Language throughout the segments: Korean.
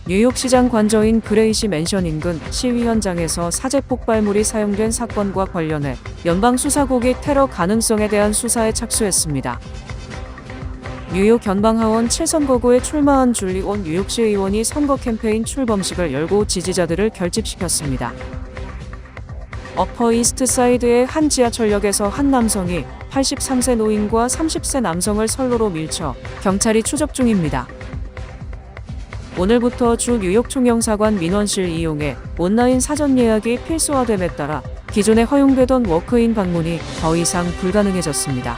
뉴욕시장 관저인 그레이시 맨션 인근 시위 현장에서 사제 폭발물이 사용된 사건과 관련해 연방수사국이 테러 가능성에 대한 수사에 착수했습니다. 뉴욕 연방하원 7선거구에 출마한 줄리 원 뉴욕시 의원이 선거 캠페인 출범식을 열고 지지자들을 결집시켰습니다. 어퍼 이스트 사이드의 한 지하철역에서 한 남성이 83세 노인과 30세 남성을 선로로 밀쳐 경찰이 추적 중입니다. 오늘부터 주 뉴욕 총영사관 민원실 이용해 온라인 사전 예약이 필수화됨에 따라 기존에 허용되던 워크인 방문이 더 이상 불가능해졌습니다.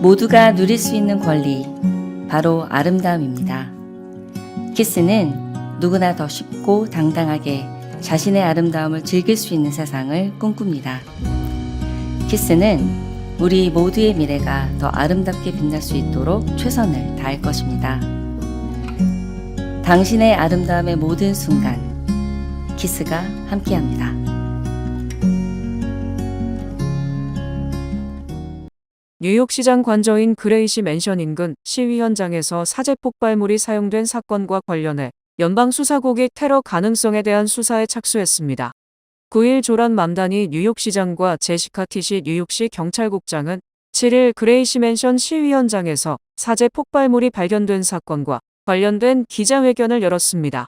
모두가 누릴 수 있는 권리, 바로 아름다움입니다. 키스는 누구나 더 쉽고 당당하게 자신의 아름다움을 즐길 수 있는 세상을 꿈꿉니다. 키스는 우리 모두의 미래가 더 아름답게 빛날 수 있도록 최선을 다할 것입니다. 당신의 아름다움의 모든 순간, 키스가 함께합니다. 뉴욕시장 관저인 그레이시 맨션 인근 시위 현장에서 사제 폭발물이 사용된 사건과 관련해 연방수사국이 테러 가능성에 대한 수사에 착수했습니다. 9일 조란 맘다니 뉴욕시장과 제시카 티시 뉴욕시 경찰국장은 7일 그레이시 맨션 시위 현장에서 사제 폭발물이 발견된 사건과 관련된 기자회견을 열었습니다.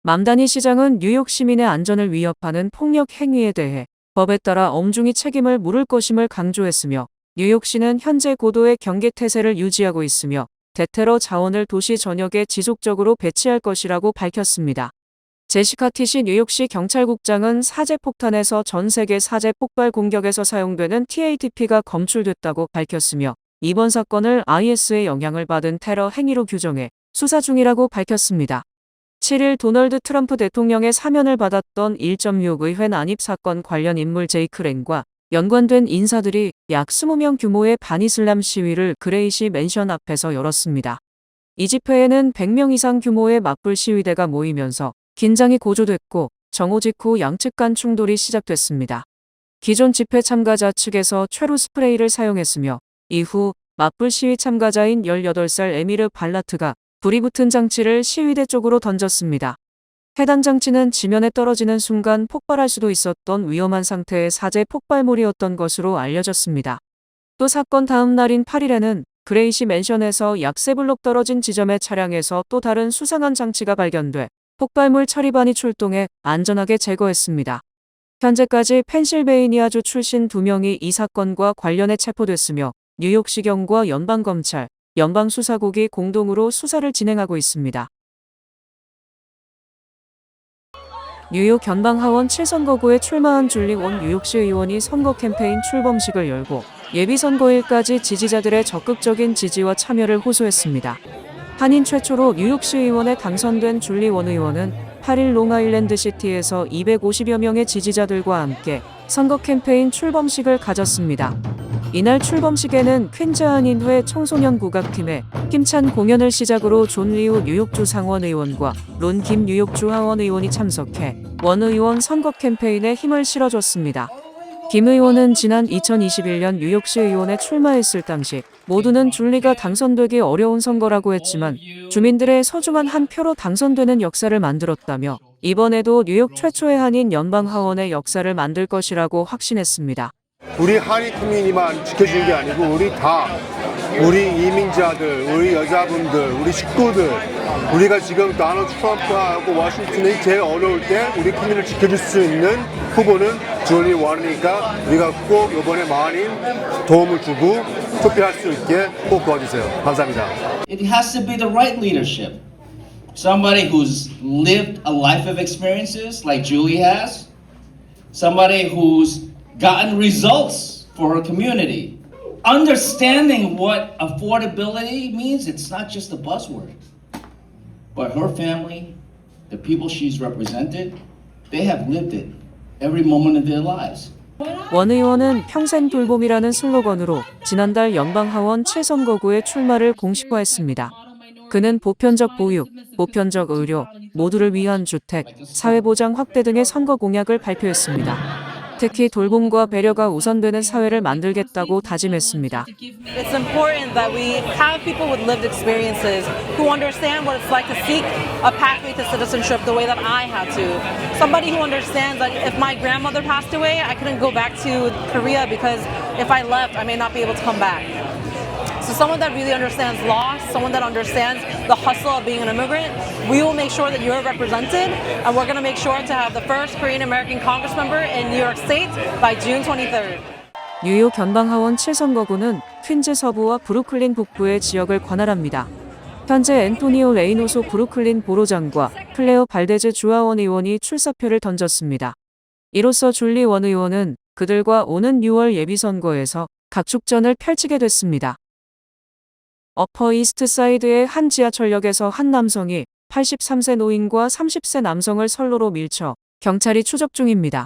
맘다니 시장은 뉴욕 시민의 안전을 위협하는 폭력 행위에 대해 법에 따라 엄중히 책임을 물을 것임을 강조했으며 뉴욕시는 현재 고도의 경계태세를 유지하고 있으며 대테러 자원을 도시 전역에 지속적으로 배치할 것이라고 밝혔습니다. 제시카 티시 뉴욕시 경찰국장은 사제 폭탄에서 전 세계 사제 폭발 공격에서 사용되는 TATP가 검출됐다고 밝혔으며 이번 사건을 IS의 영향을 받은 테러 행위로 규정해 수사 중이라고 밝혔습니다. 7일 도널드 트럼프 대통령의 사면을 받았던 1.6 의회 난입 사건 관련 인물 제이크 렌과 연관된 인사들이 약 20명 규모의 반이슬람 시위를 그레이시 맨션 앞에서 열었습니다. 이 집회에는 100명 이상 규모의 맞불 시위대가 모이면서 긴장이 고조됐고 정오 직후 양측 간 충돌이 시작됐습니다. 기존 집회 참가자 측에서 최루 스프레이를 사용했으며 이후 맞불 시위 참가자인 18살 에미르 발라트가 불이 붙은 장치를 시위대 쪽으로 던졌습니다. 해당 장치는 지면에 떨어지는 순간 폭발할 수도 있었던 위험한 상태의 사제 폭발물이었던 것으로 알려졌습니다. 또 사건 다음 날인 8일에는 그레이시 맨션에서 약 3블록 떨어진 지점의 차량에서 또 다른 수상한 장치가 발견돼 폭발물 처리반이 출동해 안전하게 제거했습니다. 현재까지 펜실베이니아주 출신 2명이 이 사건과 관련해 체포됐으며 뉴욕시경과 연방검찰, 연방수사국이 공동으로 수사를 진행하고 있습니다. 뉴욕 연방하원 7선거구에 출마한 줄리 원 뉴욕시 의원이 선거 캠페인 출범식을 열고 예비선거일까지 지지자들의 적극적인 지지와 참여를 호소했습니다. 한인 최초로 뉴욕시 의원에 당선된 줄리 원 의원은 8일 롱아일랜드 시티에서 250여 명의 지지자들과 함께 선거 캠페인 출범식을 가졌습니다. 이날 출범식에는 퀸즈 한인회 청소년 국악팀의 힘찬 공연을 시작으로 존 리우 뉴욕주 상원 의원과 론 김 뉴욕주 하원 의원이 참석해 원 의원 선거 캠페인에 힘을 실어줬습니다. 김 의원은 지난 2021년 뉴욕시 의원에 출마했을 당시 모두는 줄리가 당선되기 어려운 선거라고 했지만 주민들의 소중한 한 표로 당선되는 역사를 만들었다며 이번에도 뉴욕 최초의 한인 연방하원의 역사를 만들 것이라고 확신했습니다. 우리 한인 커뮤니티만 지켜주는 게 아니고 우리 이민자들, 우리 여자분들, 우리 식구들, 우리가 지금 도널드 트럼프하고 워싱턴이 제일 어려울 때 우리 커뮤니티를 지켜줄 수 있는 후보는 줄리 원이니까 우리가 꼭 이번에 많은 도움을 주고 투표할 수 있게 꼭 도와주세요. 감사합니다. It has to be the right leadership. Somebody who's lived a life of experiences like Julie has. Somebody who's gotten results for her community. Understanding what affordability means, it's not just a buzzword. But her family, the people she's represented, they have lived it every moment of their lives. 원 의원은 평생 돌봄이라는 슬로건으로 지난달 연방하원 7선거구에 출마를 공식화했습니다. 그는 보편적 보육, 보편적 의료, 모두를 위한 주택, 사회보장 확대 등의 선거 공약을 발표했습니다. 특히 돌봄과 배려가 우선되는 사회를 만들겠다고 다짐했습니다. It's important that we have people with lived experiences who understand what it's like to seek a pathway to citizenship the way that I had to. Somebody who understands that if my grandmother passed away, I couldn't go back to Korea because if I left, I may not be able to come back. So someone that really understands loss, someone that understands the hustle of being an immigrant, we will make sure that you're represented, and we're going to make sure to have the first Korean American Congress member in New York State by June 23rd. 뉴욕 연방하원 7선거구는 퀸즈 서부와 브루클린 북부의 지역을 관할합니다. 현재 앤토니오 레이노소 브루클린 보로장과 클레어 발데즈 주하원 의원이 출사표를 던졌습니다. 이로써 줄리 원 의원은 그들과 오는 6월 예비선거에서 각축전을 펼치게 됐습니다. 어퍼 이스트 사이드의 한 지하철역에서 한 남성이 83세 노인과 30세 남성을 선로로 밀쳐 경찰이 추적 중입니다.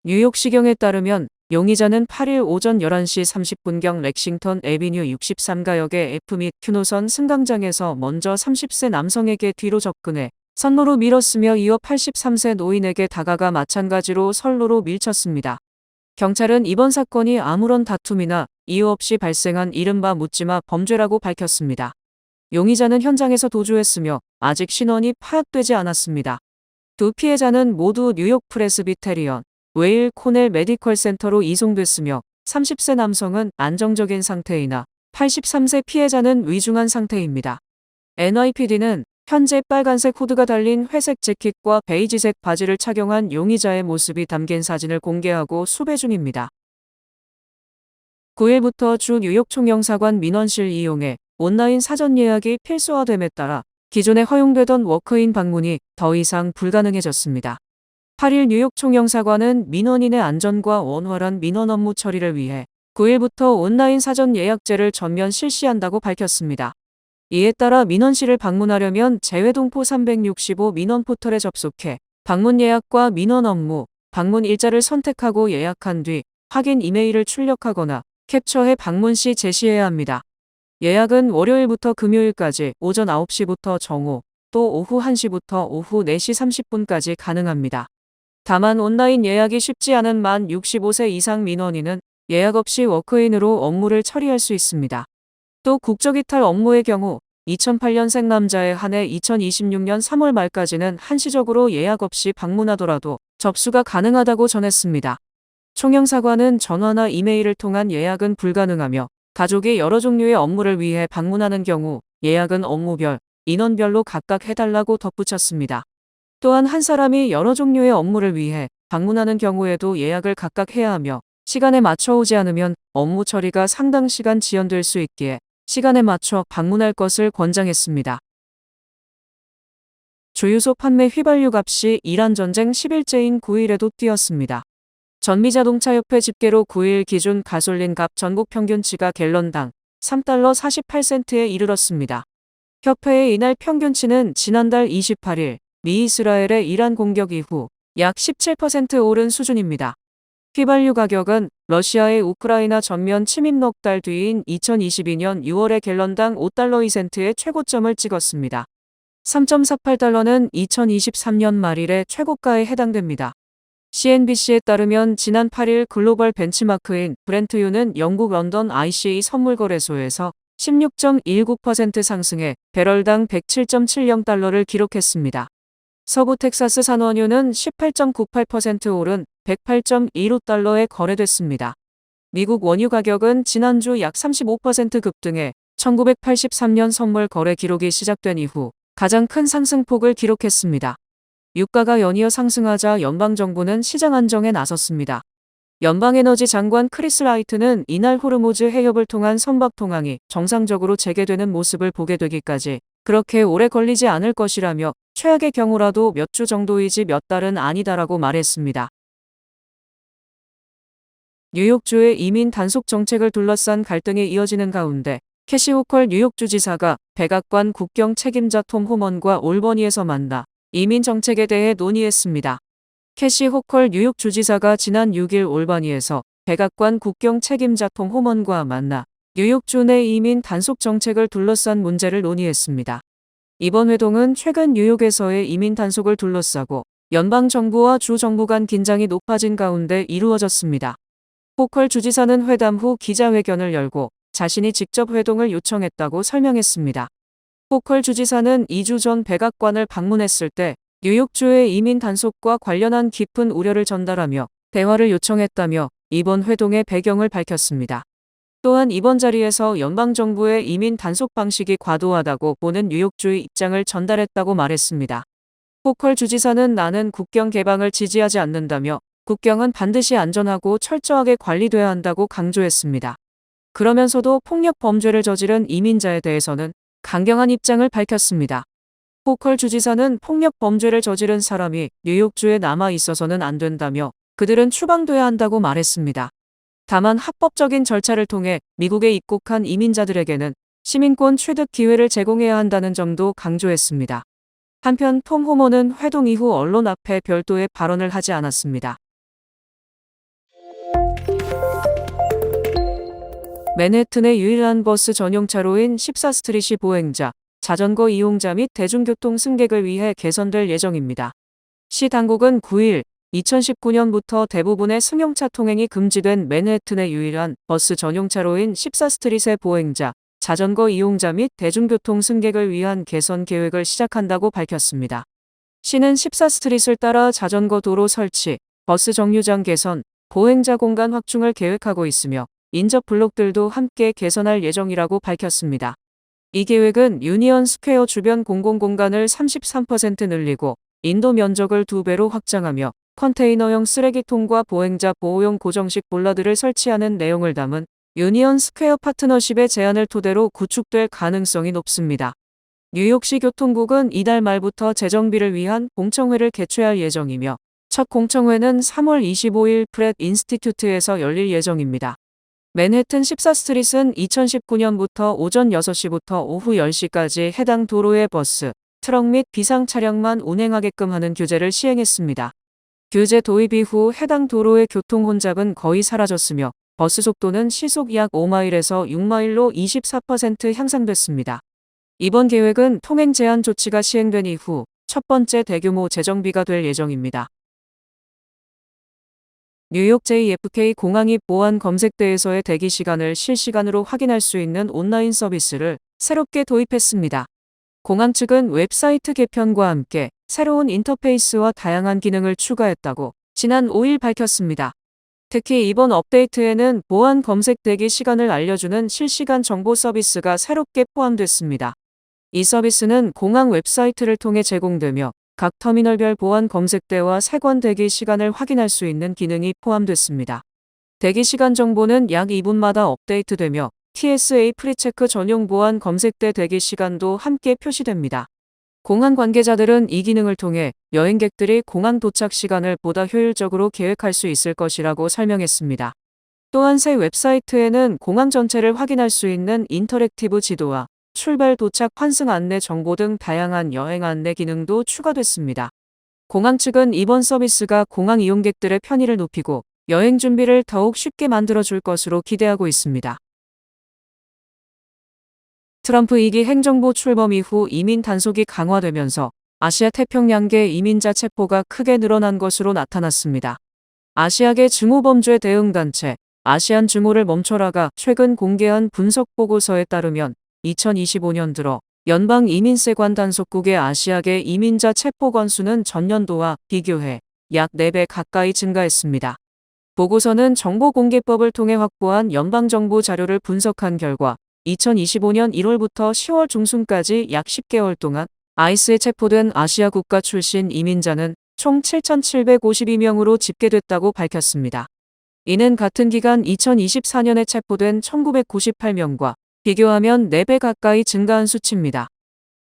뉴욕시경에 따르면 용의자는 8일 오전 11시 30분경 렉싱턴 애비뉴 63가역의 F 및 Q 노선 승강장에서 먼저 30세 남성에게 뒤로 접근해 선로로 밀었으며 이어 83세 노인에게 다가가 마찬가지로 선로로 밀쳤습니다. 경찰은 이번 사건이 아무런 다툼이나 이유 없이 발생한 이른바 묻지마 범죄라고 밝혔습니다. 용의자는 현장에서 도주했으며 아직 신원이 파악되지 않았습니다. 두 피해자는 모두 뉴욕 프레스비테리언 웨일 코넬 메디컬 센터로 이송됐으며 30세 남성은 안정적인 상태이나 83세 피해자는 위중한 상태입니다. NYPD는 현재 빨간색 후드가 달린 회색 재킷과 베이지색 바지를 착용한 용의자의 모습이 담긴 사진을 공개하고 수배 중입니다. 9일부터 주 뉴욕 총영사관 민원실 이용해 온라인 사전 예약이 필수화됨에 따라 기존에 허용되던 워크인 방문이 더 이상 불가능해졌습니다. 8일 뉴욕 총영사관은 민원인의 안전과 원활한 민원 업무 처리를 위해 9일부터 온라인 사전 예약제를 전면 실시한다고 밝혔습니다. 이에 따라 민원실을 방문하려면 재외동포 365 민원 포털에 접속해 방문 예약과 민원 업무, 방문 일자를 선택하고 예약한 뒤 확인 이메일을 출력하거나 캡처해 방문 시 제시해야 합니다. 예약은 월요일부터 금요일까지 오전 9시부터 정오, 또 오후 1시부터 오후 4시 30분까지 가능합니다. 다만 온라인 예약이 쉽지 않은 만 65세 이상 민원인은 예약 없이 워크인으로 업무를 처리할 수 있습니다. 또 국적이탈 업무의 경우 2008년생 남자에 한해 2026년 3월 말까지는 한시적으로 예약 없이 방문하더라도 접수가 가능하다고 전했습니다. 총영사관은 전화나 이메일을 통한 예약은 불가능하며 가족이 여러 종류의 업무를 위해 방문하는 경우 예약은 업무별, 인원별로 각각 해달라고 덧붙였습니다. 또한 한 사람이 여러 종류의 업무를 위해 방문하는 경우에도 예약을 각각 해야 하며 시간에 맞춰 오지 않으면 업무 처리가 상당 시간 지연될 수 있기에 시간에 맞춰 방문할 것을 권장했습니다. 주유소 판매 휘발유 값이 이란 전쟁 10일째인 9일에도 뛰었습니다. 전미자동차협회 집계로 9일 기준 가솔린 값 전국 평균치가 갤런당 3달러 48센트에 이르렀습니다. 협회의 이날 평균치는 지난달 28일 미 이스라엘의 이란 공격 이후 약 17% 오른 수준입니다. 휘발유 가격은 러시아의 우크라이나 전면 침입 넉 달 뒤인 2022년 6월에 갤런당 5달러 2센트의 최고점을 찍었습니다. 3.48달러는 2023년 말일의 최고가에 해당됩니다. CNBC에 따르면 지난 8일 글로벌 벤치마크인 브렌트유는 영국 런던 ICE 선물거래소에서 16.19% 상승해 배럴당 107.70달러를 기록했습니다. 서부 텍사스 산원유는 18.98% 오른 108.15달러에 거래됐습니다. 미국 원유 가격은 지난주 약 35% 급등해 1983년 선물 거래 기록이 시작된 이후 가장 큰 상승폭을 기록했습니다. 유가가 연이어 상승하자 연방정부는 시장 안정에 나섰습니다. 연방에너지 장관 크리스 라이트는 이날 호르무즈 해협을 통한 선박 통항이 정상적으로 재개되는 모습을 보게 되기까지 그렇게 오래 걸리지 않을 것이라며 최악의 경우라도 몇 주 정도이지 몇 달은 아니다라고 말했습니다. 뉴욕주의 이민 단속 정책을 둘러싼 갈등이 이어지는 가운데 캐시 호컬 뉴욕주지사가 백악관 국경 책임자 톰 호먼과 올버니에서 만나 이민 정책에 대해 논의했습니다. 캐시 호컬 뉴욕주지사가 지난 6일 올바니에서 백악관 국경 책임자 톰 호먼과 만나 뉴욕주 내 이민 단속 정책을 둘러싼 문제를 논의했습니다. 이번 회동은 최근 뉴욕에서의 이민 단속을 둘러싸고 연방정부와 주정부 간 긴장이 높아진 가운데 이루어졌습니다. 포컬 주지사는 회담 후 기자회견을 열고 자신이 직접 회동을 요청했다고 설명했습니다. 포컬 주지사는 2주 전 백악관을 방문했을 때 뉴욕주의 이민 단속과 관련한 깊은 우려를 전달하며 대화를 요청했다며 이번 회동의 배경을 밝혔습니다. 또한 이번 자리에서 연방정부의 이민 단속 방식이 과도하다고 보는 뉴욕주의 입장을 전달했다고 말했습니다. 포컬 주지사는 나는 국경 개방을 지지하지 않는다며 국경은 반드시 안전하고 철저하게 관리돼야 한다고 강조했습니다. 그러면서도 폭력 범죄를 저지른 이민자에 대해서는 강경한 입장을 밝혔습니다. 포컬 주지사는 폭력 범죄를 저지른 사람이 뉴욕주에 남아 있어서는 안 된다며 그들은 추방돼야 한다고 말했습니다. 다만 합법적인 절차를 통해 미국에 입국한 이민자들에게는 시민권 취득 기회를 제공해야 한다는 점도 강조했습니다. 한편 톰 호머는 회동 이후 언론 앞에 별도의 발언을 하지 않았습니다. 맨해튼의 유일한 버스 전용차로인 14스트리시 보행자, 자전거 이용자 및 대중교통 승객을 위해 개선될 예정입니다. 시 당국은 9일 2019년부터 대부분의 승용차 통행이 금지된 맨해튼의 유일한 버스 전용차로인 14스트릿의 보행자, 자전거 이용자 및 대중교통 승객을 위한 개선 계획을 시작한다고 밝혔습니다. 시는 14스트릿을 따라 자전거 도로 설치, 버스 정류장 개선, 보행자 공간 확충을 계획하고 있으며 인접 블록들도 함께 개선할 예정이라고 밝혔습니다. 이 계획은 유니언 스퀘어 주변 공공공간을 33% 늘리고 인도 면적을 2배로 확장하며 컨테이너형 쓰레기통과 보행자 보호용 고정식 볼러들을 설치하는 내용을 담은 유니언 스퀘어 파트너십의 제안을 토대로 구축될 가능성이 높습니다. 뉴욕시 교통국은 이달 말부터 재정비를 위한 공청회를 개최할 예정이며 첫 공청회는 3월 25일 프렛 인스티튜트에서 열릴 예정입니다. 맨해튼 14스트릿은 2019년부터 오전 6시부터 오후 10시까지 해당 도로의 버스, 트럭 및 비상 차량만 운행하게끔 하는 규제를 시행했습니다. 규제 도입 이후 해당 도로의 교통 혼잡은 거의 사라졌으며 버스 속도는 시속 약 5마일에서 6마일로 24% 향상됐습니다. 이번 계획은 통행 제한 조치가 시행된 이후 첫 번째 대규모 재정비가 될 예정입니다. 뉴욕 JFK 공항 입 보안 검색대에서의 대기 시간을 실시간으로 확인할 수 있는 온라인 서비스를 새롭게 도입했습니다. 공항 측은 웹사이트 개편과 함께 새로운 인터페이스와 다양한 기능을 추가했다고 지난 5일 밝혔습니다. 특히 이번 업데이트에는 보안 검색 대기 시간을 알려주는 실시간 정보 서비스가 새롭게 포함됐습니다. 이 서비스는 공항 웹사이트를 통해 제공되며 각 터미널별 보안 검색대와 세관 대기 시간을 확인할 수 있는 기능이 포함됐습니다. 대기 시간 정보는 약 2분마다 업데이트되며 TSA 프리체크 전용 보안 검색대 대기 시간도 함께 표시됩니다. 공항 관계자들은 이 기능을 통해 여행객들이 공항 도착 시간을 보다 효율적으로 계획할 수 있을 것이라고 설명했습니다. 또한 새 웹사이트에는 공항 전체를 확인할 수 있는 인터랙티브 지도와 출발 도착 환승 안내 정보 등 다양한 여행 안내 기능도 추가됐습니다. 공항 측은 이번 서비스가 공항 이용객들의 편의를 높이고 여행 준비를 더욱 쉽게 만들어줄 것으로 기대하고 있습니다. 트럼프 2기 행정부 출범 이후 이민 단속이 강화되면서 아시아 태평양계 이민자 체포가 크게 늘어난 것으로 나타났습니다. 아시아계 증오범죄 대응단체 아시안 증오를 멈춰라가 최근 공개한 분석 보고서에 따르면 2025년 들어 연방 이민세관 단속국의 아시아계 이민자 체포 건수는 전년도와 비교해 약 4배 가까이 증가했습니다. 보고서는 정보공개법을 통해 확보한 연방정부 자료를 분석한 결과 2025년 1월부터 10월 중순까지 약 10개월 동안 아이스에 체포된 아시아 국가 출신 이민자는 총 7,752명으로 집계됐다고 밝혔습니다. 이는 같은 기간 2024년에 체포된 1,998명과 비교하면 4배 가까이 증가한 수치입니다.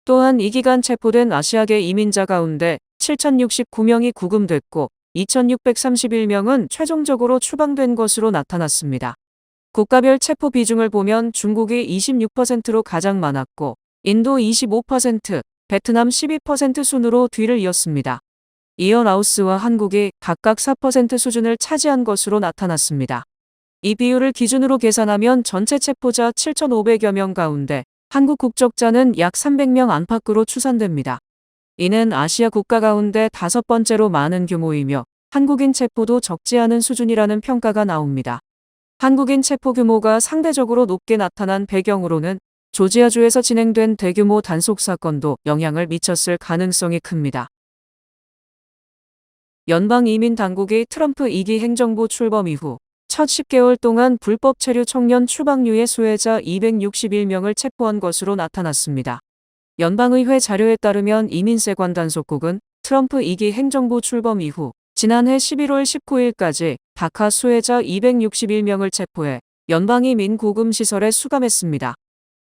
또한 이 기간 체포된 아시아계 이민자 가운데 7,069명이 구금됐고 2,631명은 최종적으로 추방된 것으로 나타났습니다. 국가별 체포 비중을 보면 중국이 26%로 가장 많았고 인도 25%, 베트남 12% 순으로 뒤를 이었습니다. 이어 라오스와 한국이 각각 4% 수준을 차지한 것으로 나타났습니다. 이 비율을 기준으로 계산하면 전체 체포자 7,500여 명 가운데 한국 국적자는 약 300명 안팎으로 추산됩니다. 이는 아시아 국가 가운데 5번째로 많은 규모이며 한국인 체포도 적지 않은 수준이라는 평가가 나옵니다. 한국인 체포 규모가 상대적으로 높게 나타난 배경으로는 조지아주에서 진행된 대규모 단속 사건도 영향을 미쳤을 가능성이 큽니다. 연방 이민 당국이 트럼프 2기 행정부 출범 이후 첫 10개월 동안 불법 체류 청년 추방류의 수혜자 261명을 체포한 것으로 나타났습니다. 연방의회 자료에 따르면 이민세관 단속국은 트럼프 2기 행정부 출범 이후 지난해 11월 19일까지 다카 수혜자 261명을 체포해 연방이민 구금시설에 수감했습니다.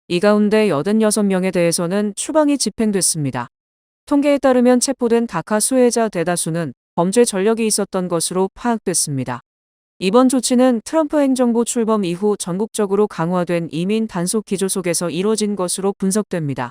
이 가운데 86명에 대해서는 추방이 집행됐습니다. 통계에 따르면 체포된 다카 수혜자 대다수는 범죄 전력이 있었던 것으로 파악됐습니다. 이번 조치는 트럼프 행정부 출범 이후 전국적으로 강화된 이민 단속 기조 속에서 이뤄진 것으로 분석됩니다.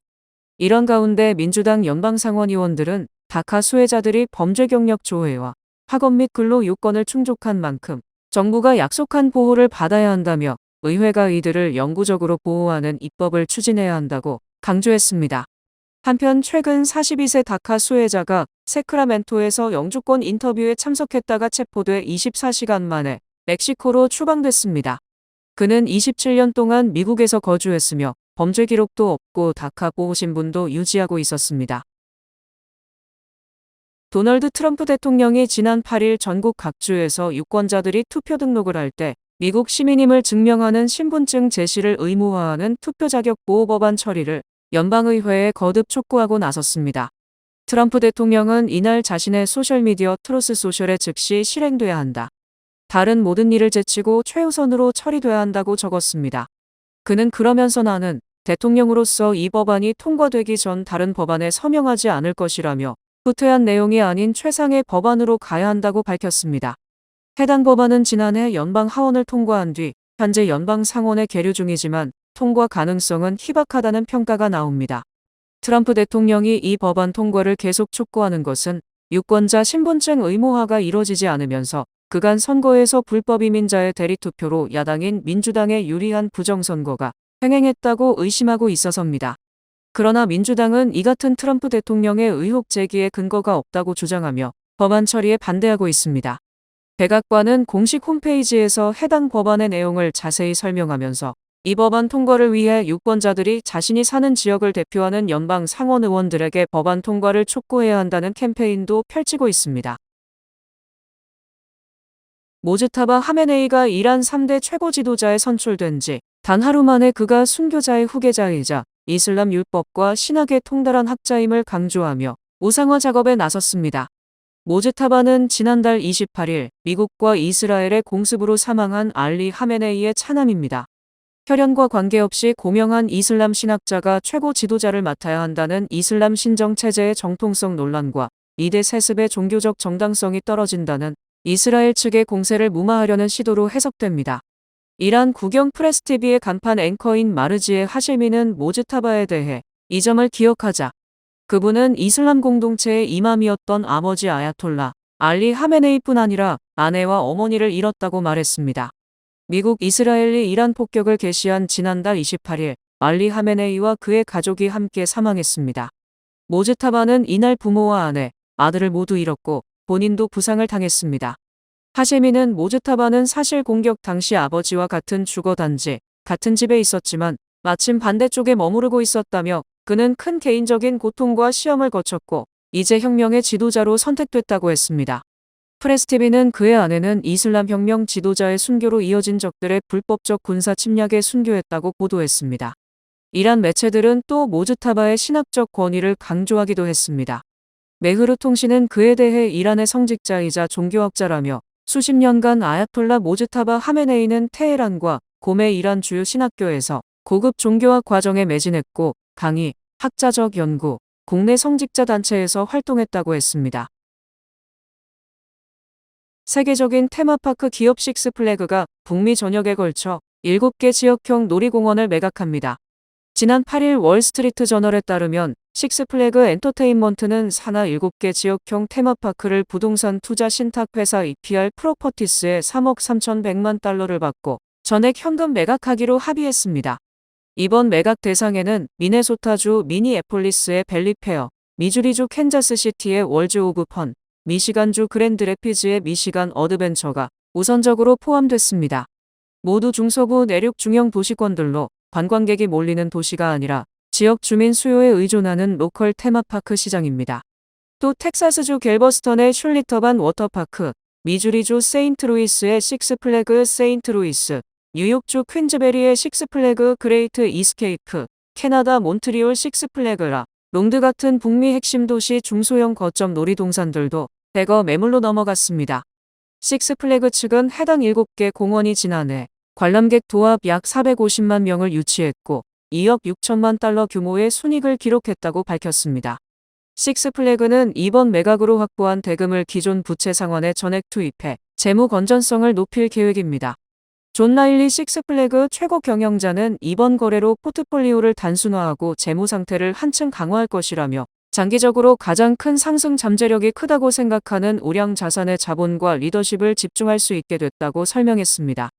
이런 가운데 민주당 연방상원의원들은 다카 수혜자들이 범죄 경력 조회와 학업 및 근로 요건을 충족한 만큼 정부가 약속한 보호를 받아야 한다며 의회가 이들을 영구적으로 보호하는 입법을 추진해야 한다고 강조했습니다. 한편 최근 42세 다카 수혜자가 세크라멘토에서 영주권 인터뷰에 참석했다가 체포돼 24시간 만에 멕시코로 추방됐습니다. 그는 27년 동안 미국에서 거주했으며 범죄 기록도 없고 다카 보호 신분도 유지하고 있었습니다. 도널드 트럼프 대통령이 지난 8일 전국 각주에서 유권자들이 투표 등록을 할 때 미국 시민임을 증명하는 신분증 제시를 의무화하는 투표 자격 보호 법안 처리를 연방의회에 거듭 촉구하고 나섰습니다. 트럼프 대통령은 이날 자신의 소셜미디어 트루스 소셜에 즉시 실행돼야 한다. 다른 모든 일을 제치고 최우선으로 처리돼야 한다고 적었습니다. 그는 그러면서 나는 대통령으로서 이 법안이 통과되기 전 다른 법안에 서명하지 않을 것이라며 후퇴한 내용이 아닌 최상의 법안으로 가야 한다고 밝혔습니다. 해당 법안은 지난해 연방 하원을 통과한 뒤 현재 연방 상원에 계류 중이지만 통과 가능성은 희박하다는 평가가 나옵니다. 트럼프 대통령이 이 법안 통과를 계속 촉구하는 것은 유권자 신분증 의무화가 이뤄지지 않으면서 그간 선거에서 불법 이민자의 대리투표로 야당인 민주당에 유리한 부정선거가 횡행했다고 의심하고 있어서입니다. 그러나 민주당은 이 같은 트럼프 대통령의 의혹 제기에 근거가 없다고 주장하며 법안 처리에 반대하고 있습니다. 백악관은 공식 홈페이지에서 해당 법안의 내용을 자세히 설명하면서 이 법안 통과를 위해 유권자들이 자신이 사는 지역을 대표하는 연방 상원 의원들에게 법안 통과를 촉구해야 한다는 캠페인도 펼치고 있습니다. 모즈타바 하메네이가 이란 3대 최고 지도자에 선출된 지 단 하루 만에 그가 순교자의 후계자이자 이슬람 율법과 신학에 통달한 학자임을 강조하며 우상화 작업에 나섰습니다. 모즈타바는 지난달 28일 미국과 이스라엘의 공습으로 사망한 알리 하메네이의 차남입니다. 혈연과 관계없이 고명한 이슬람 신학자가 최고 지도자를 맡아야 한다는 이슬람 신정 체제의 정통성 논란과 이대 세습의 종교적 정당성이 떨어진다는 이스라엘 측의 공세를 무마하려는 시도로 해석됩니다. 이란 국영 프레스TV의 간판 앵커인 마르지의 하셰미는 모즈타바에 대해 이 점을 기억하자. 그분은 이슬람 공동체의 이맘이었던 아버지 아야톨라 알리 하메네이뿐 아니라 아내와 어머니를 잃었다고 말했습니다. 미국 이스라엘이 이란 폭격을 개시한 지난달 28일 알리 하메네이와 그의 가족이 함께 사망했습니다. 모즈타바는 이날 부모와 아내, 아들을 모두 잃었고 본인도 부상을 당했습니다. 하셰미는 모즈타바는 사실 공격 당시 아버지와 같은 주거 단지, 같은 집에 있었지만 마침 반대쪽에 머무르고 있었다며 그는 큰 개인적인 고통과 시험을 거쳤고 이제 혁명의 지도자로 선택됐다고 했습니다. 프레스TV는 그의 아내는 이슬람 혁명 지도자의 순교로 이어진 적들의 불법적 군사 침략에 순교했다고 보도했습니다. 이란 매체들은 또 모즈타바의 신학적 권위를 강조하기도 했습니다. 메흐르 통신은 그에 대해 이란의 성직자이자 종교학자라며 수십 년간 아야톨라 모즈타바 하메네이는 테헤란과 고메 이란 주요 신학교에서 고급 종교학 과정에 매진했고 강의, 학자적 연구, 국내 성직자 단체에서 활동했다고 했습니다. 세계적인 테마파크 기업 식스플래그가 북미 전역에 걸쳐 7개 지역형 놀이공원을 매각합니다. 지난 8일 월스트리트 저널에 따르면 식스플래그 엔터테인먼트는 산하 7개 지역형 테마파크를 부동산 투자 신탁회사 EPR 프로퍼티스에 3억 3,100만 달러를 받고 전액 현금 매각하기로 합의했습니다. 이번 매각 대상에는 미네소타주 미니애폴리스의 벨리페어, 미주리주 캔자스시티의 월즈 오브 펀, 미시간주 그랜드 래피즈의 미시간 어드벤처가 우선적으로 포함됐습니다. 모두 중서부 내륙 중형 도시권들로 관광객이 몰리는 도시가 아니라 지역 주민 수요에 의존하는 로컬 테마파크 시장입니다. 또 텍사스주 갤버스턴의 슐리터반 워터파크, 미주리주 세인트루이스의 식스플래그 세인트루이스, 뉴욕주 퀸즈베리의 식스플래그 그레이트 이스케이프, 캐나다 몬트리올 식스플래그라, 롱드 같은 북미 핵심 도시 중소형 거점 놀이동산들도 대거 매물로 넘어갔습니다. 식스플래그 측은 해당 7개 공원이 지난해 관람객 도합 약 450만 명을 유치했고 2억 6천만 달러 규모의 순이익을 기록했다고 밝혔습니다. 식스플래그는 이번 매각으로 확보한 대금을 기존 부채 상환에 전액 투입해 재무 건전성을 높일 계획입니다. 존 라일리 식스플래그 최고 경영자는 이번 거래로 포트폴리오를 단순화하고 재무 상태를 한층 강화할 것이라며 장기적으로 가장 큰 상승 잠재력이 크다고 생각하는 우량 자산의 자본과 리더십을 집중할 수 있게 됐다고 설명했습니다.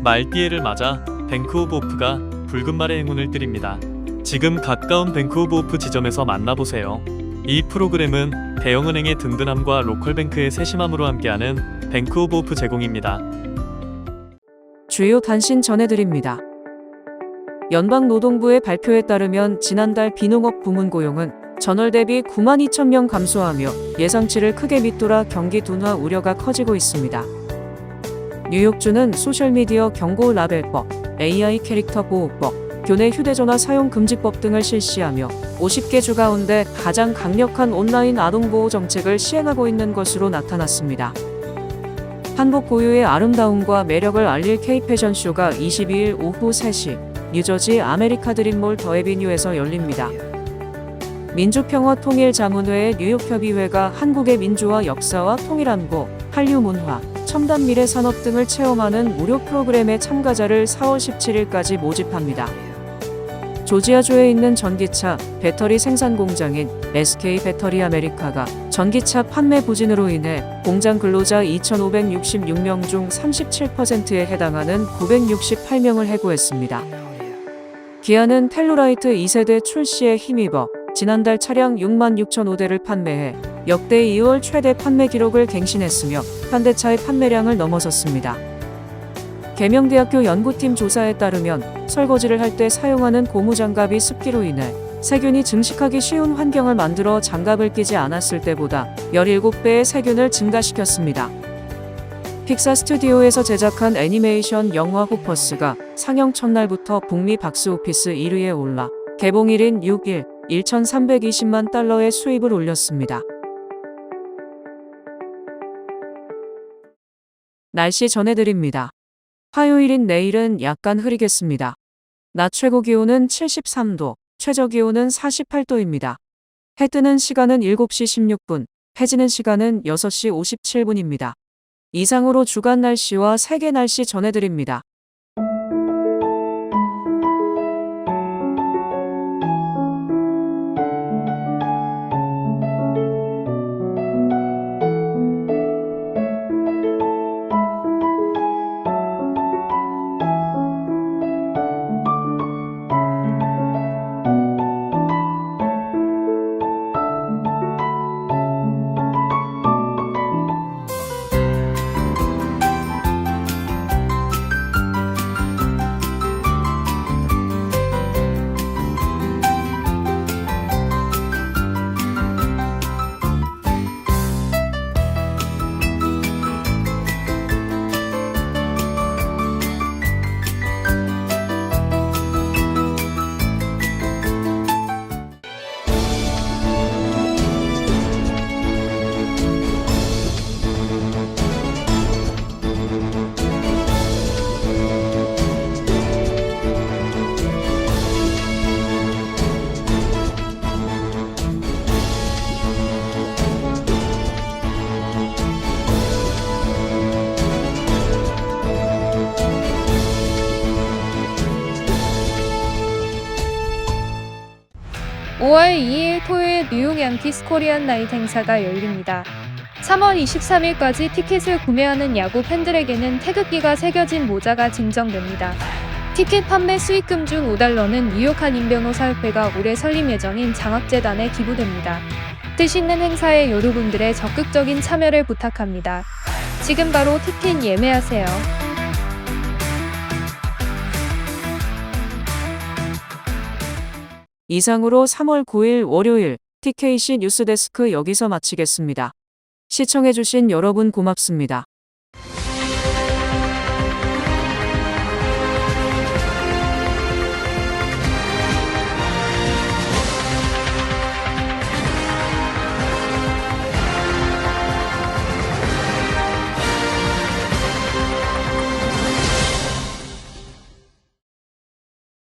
말띠해를 맞아 뱅크 오브 오프가 붉은 말의 행운을 드립니다. 지금 가까운 뱅크 오브 오프 지점에서 만나보세요. 이 프로그램은 대형은행의 든든함과 로컬뱅크의 세심함으로 함께하는 뱅크 오브 오프 제공입니다. 주요 단신 전해드립니다. 연방노동부의 발표에 따르면 지난달 비농업 부문 고용은 전월 대비 9만 2천 명 감소하며 예상치를 크게 밑돌아 경기 둔화 우려가 커지고 있습니다. 뉴욕주는 소셜미디어 경고 라벨법, AI 캐릭터 보호법, 교내 휴대전화 사용 금지법 등을 실시하며 50개 주 가운데 가장 강력한 온라인 아동보호 정책을 시행하고 있는 것으로 나타났습니다. 한복 고유의 아름다움과 매력을 알릴 K-패션쇼가 22일 오후 3시 뉴저지 아메리카 드림몰 더 에비뉴에서 열립니다. 민주평화통일자문회의 뉴욕협의회가 한국의 민주화 역사와 통일안보, 한류 문화, 첨단 미래 산업 등을 체험하는 무료 프로그램의 참가자를 4월 17일까지 모집합니다. 조지아주에 있는 전기차 배터리 생산 공장인 SK 배터리 아메리카가 전기차 판매 부진으로 인해 공장 근로자 2,566명 중 37%에 해당하는 968명을 해고했습니다. 기아는 텔루라이트 2세대 출시에 힘입어 지난달 차량 66,005대를 판매해 역대 2월 최대 판매 기록을 갱신했으며 현대차의 판매량을 넘어섰습니다. 계명대학교 연구팀 조사에 따르면 설거지를 할 때 사용하는 고무장갑이 습기로 인해 세균이 증식하기 쉬운 환경을 만들어 장갑을 끼지 않았을 때보다 17배의 세균을 증가시켰습니다. 픽사 스튜디오에서 제작한 애니메이션 영화 호퍼스가 상영 첫날부터 북미 박스오피스 1위에 올라 개봉일인 6일 1,320만 달러의 수입을 올렸습니다. 날씨 전해드립니다. 화요일인 내일은 약간 흐리겠습니다. 낮 최고 기온은 73도, 최저 기온은 48도입니다. 해 뜨는 시간은 7시 16분, 해지는 시간은 6시 57분입니다. 이상으로 주간 날씨와 세계 날씨 전해드립니다. (5월 2일) 토요일 뉴욕 양키스 코리안 나잇 행사가 열립니다. 3월 23일까지 티켓을 구매하는 야구 팬들에게는 태극기가 새겨진 모자가 증정됩니다. 티켓 판매 수익금 중 5달러는 뉴욕 한인 변호사협회가 올해 설립 예정인 장학재단에 기부됩니다. 뜻 있는 행사에 여러분들의 적극적인 참여를 부탁합니다. 지금 바로 티켓 예매하세요. 이상으로 3월 9일 월요일 TKC 뉴스데스크 여기서 마치겠습니다. 시청해주신 여러분 고맙습니다.